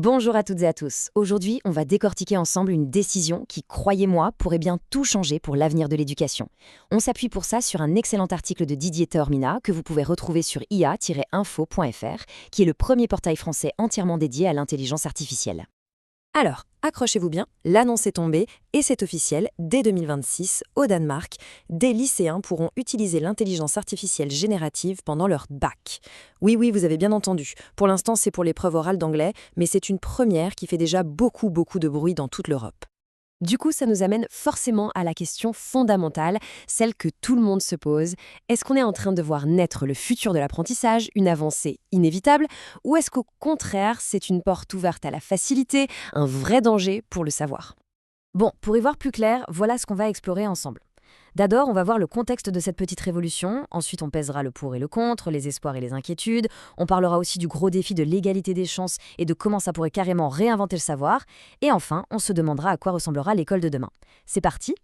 Bonjour à toutes et à tous. Aujourd'hui, on va décortiquer ensemble une décision qui, croyez-moi, pourrait bien tout changer pour l'avenir de l'éducation. On s'appuie pour ça sur un excellent article de Didier Taormina que vous pouvez retrouver sur ia-info.fr, qui est le premier portail français entièrement dédié à l'intelligence artificielle. Alors, accrochez-vous bien, l'annonce est tombée et c'est officiel, dès 2026, au Danemark, des lycéens pourront utiliser l'intelligence artificielle générative pendant leur bac. Oui, vous avez bien entendu. Pour l'instant, c'est pour l'épreuve orale d'anglais, mais c'est une première qui fait déjà beaucoup de bruit dans toute l'Europe. Du coup, ça nous amène forcément à la question fondamentale, celle que tout le monde se pose. Est-ce qu'on est en train de voir naître le futur de l'apprentissage, une avancée inévitable, ou est-ce qu'au contraire, c'est une porte ouverte à la facilité, un vrai danger pour le savoir? Bon, pour y voir plus clair, voilà ce qu'on va explorer ensemble. D'abord, on va voir le contexte de cette petite révolution, ensuite on pèsera le pour et le contre, les espoirs et les inquiétudes, on parlera aussi du gros défi de l'égalité des chances et de comment ça pourrait carrément réinventer le savoir, et enfin, on se demandera à quoi ressemblera l'école de demain. C'est parti?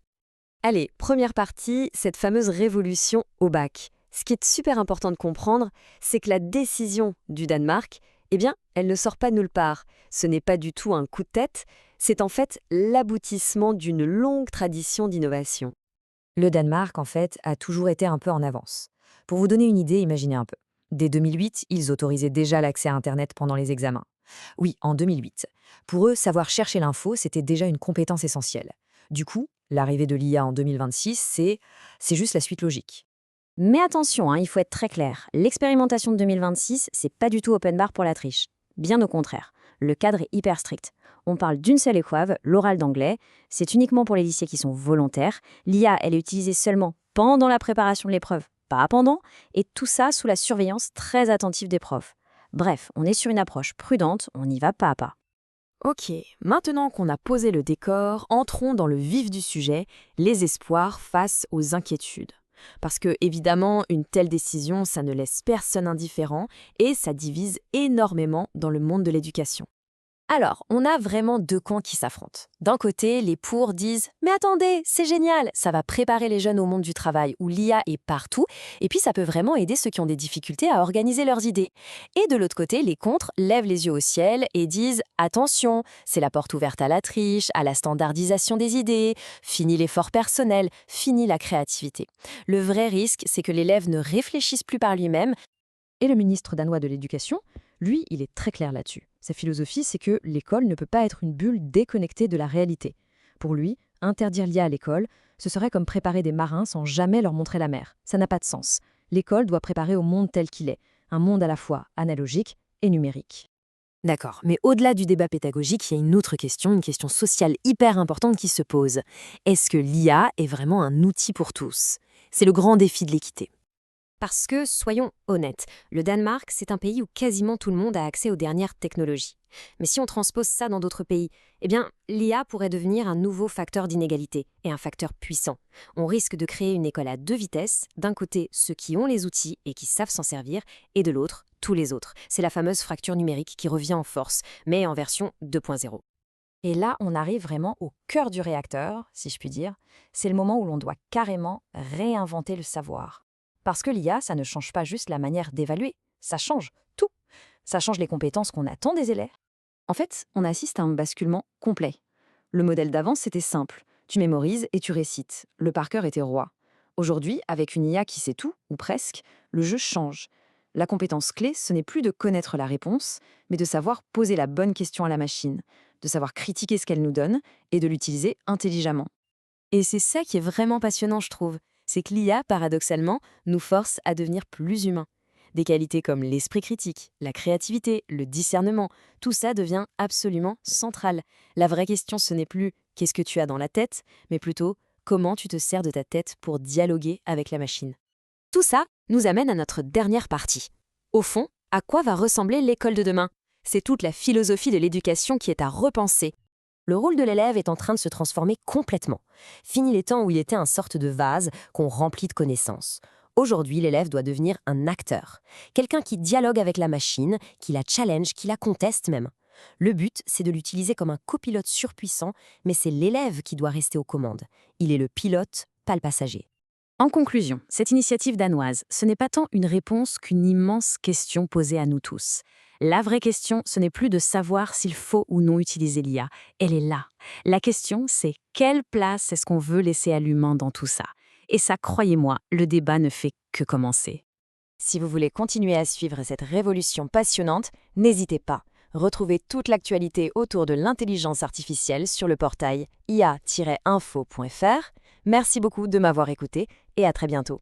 Allez, première partie, cette fameuse révolution au bac. Ce qui est super important de comprendre, c'est que la décision du Danemark, eh bien, elle ne sort pas de nulle part. Ce n'est pas du tout un coup de tête, c'est en fait l'aboutissement d'une longue tradition d'innovation. Le Danemark, en fait, a toujours été un peu en avance. Pour vous donner une idée, imaginez un peu. Dès 2008, ils autorisaient déjà l'accès à Internet pendant les examens. Oui, en 2008. Pour eux, savoir chercher l'info, c'était déjà une compétence essentielle. Du coup, l'arrivée de l'IA en 2026, c'est juste la suite logique. Mais attention, il faut être très clair. L'expérimentation de 2026, c'est pas du tout open bar pour la triche. Bien au contraire. Le cadre est hyper strict. On parle d'une seule épreuve, l'oral d'anglais. C'est uniquement pour les lycées qui sont volontaires. L'IA, elle est utilisée seulement pendant la préparation de l'épreuve, pas pendant, et tout ça sous la surveillance très attentive des profs. Bref, on est sur une approche prudente, on y va pas à pas. Ok, maintenant qu'on a posé le décor, entrons dans le vif du sujet, les espoirs face aux inquiétudes. Parce que, évidemment, une telle décision, ça ne laisse personne indifférent et ça divise énormément dans le monde de l'éducation. Alors, on a vraiment deux camps qui s'affrontent. D'un côté, les pour disent « Mais attendez, c'est génial, ça va préparer les jeunes au monde du travail où l'IA est partout, et puis ça peut vraiment aider ceux qui ont des difficultés à organiser leurs idées. » Et de l'autre côté, les contre lèvent les yeux au ciel et disent « Attention, c'est la porte ouverte à la triche, à la standardisation des idées, fini l'effort personnel, fini la créativité. » Le vrai risque, c'est que l'élève ne réfléchisse plus par lui-même. Et le ministre danois de l'Éducation, lui, il est très clair là-dessus. Sa philosophie, c'est que l'école ne peut pas être une bulle déconnectée de la réalité. Pour lui, interdire l'IA à l'école, ce serait comme préparer des marins sans jamais leur montrer la mer. Ça n'a pas de sens. L'école doit préparer au monde tel qu'il est, un monde à la fois analogique et numérique. D'accord, mais au-delà du débat pédagogique, il y a une autre question, une question sociale hyper importante qui se pose. Est-ce que l'IA est vraiment un outil pour tous? C'est le grand défi de l'équité. Parce que, soyons honnêtes, le Danemark, c'est un pays où quasiment tout le monde a accès aux dernières technologies. Mais si on transpose ça dans d'autres pays, eh bien, l'IA pourrait devenir un nouveau facteur d'inégalité, et un facteur puissant. On risque de créer une école à deux vitesses, d'un côté ceux qui ont les outils et qui savent s'en servir, et de l'autre, tous les autres. C'est la fameuse fracture numérique qui revient en force, mais en version 2.0. Et là, on arrive vraiment au cœur du réacteur, si je puis dire. C'est le moment où l'on doit carrément réinventer le savoir. Parce que l'IA, ça ne change pas juste la manière d'évaluer, ça change tout. Ça change les compétences qu'on attend des élèves. En fait, on assiste à un basculement complet. Le modèle d'avant, c'était simple. Tu mémorises et tu récites. Le par cœur était roi. Aujourd'hui, avec une IA qui sait tout, ou presque, le jeu change. La compétence clé, ce n'est plus de connaître la réponse, mais de savoir poser la bonne question à la machine, de savoir critiquer ce qu'elle nous donne et de l'utiliser intelligemment. Et c'est ça qui est vraiment passionnant, je trouve. C'est que l'IA, paradoxalement, nous force à devenir plus humains. Des qualités comme l'esprit critique, la créativité, le discernement, tout ça devient absolument central. La vraie question, ce n'est plus « qu'est-ce que tu as dans la tête ?», mais plutôt « comment tu te sers de ta tête pour dialoguer avec la machine ?» Tout ça nous amène à notre dernière partie. Au fond, à quoi va ressembler l'école de demain? C'est toute la philosophie de l'éducation qui est à repenser. Le rôle de l'élève est en train de se transformer complètement. Fini les temps où il était un sorte de vase qu'on remplit de connaissances. Aujourd'hui, l'élève doit devenir un acteur. Quelqu'un qui dialogue avec la machine, qui la challenge, qui la conteste même. Le but, c'est de l'utiliser comme un copilote surpuissant, mais c'est l'élève qui doit rester aux commandes. Il est le pilote, pas le passager. En conclusion, cette initiative danoise, ce n'est pas tant une réponse qu'une immense question posée à nous tous. La vraie question, ce n'est plus de savoir s'il faut ou non utiliser l'IA. Elle est là. La question, c'est quelle place est-ce qu'on veut laisser à l'humain dans tout ça? Et ça, croyez-moi, le débat ne fait que commencer. Si vous voulez continuer à suivre cette révolution passionnante, n'hésitez pas. Retrouvez toute l'actualité autour de l'intelligence artificielle sur le portail ia-info.fr. Merci beaucoup de m'avoir écouté et à très bientôt.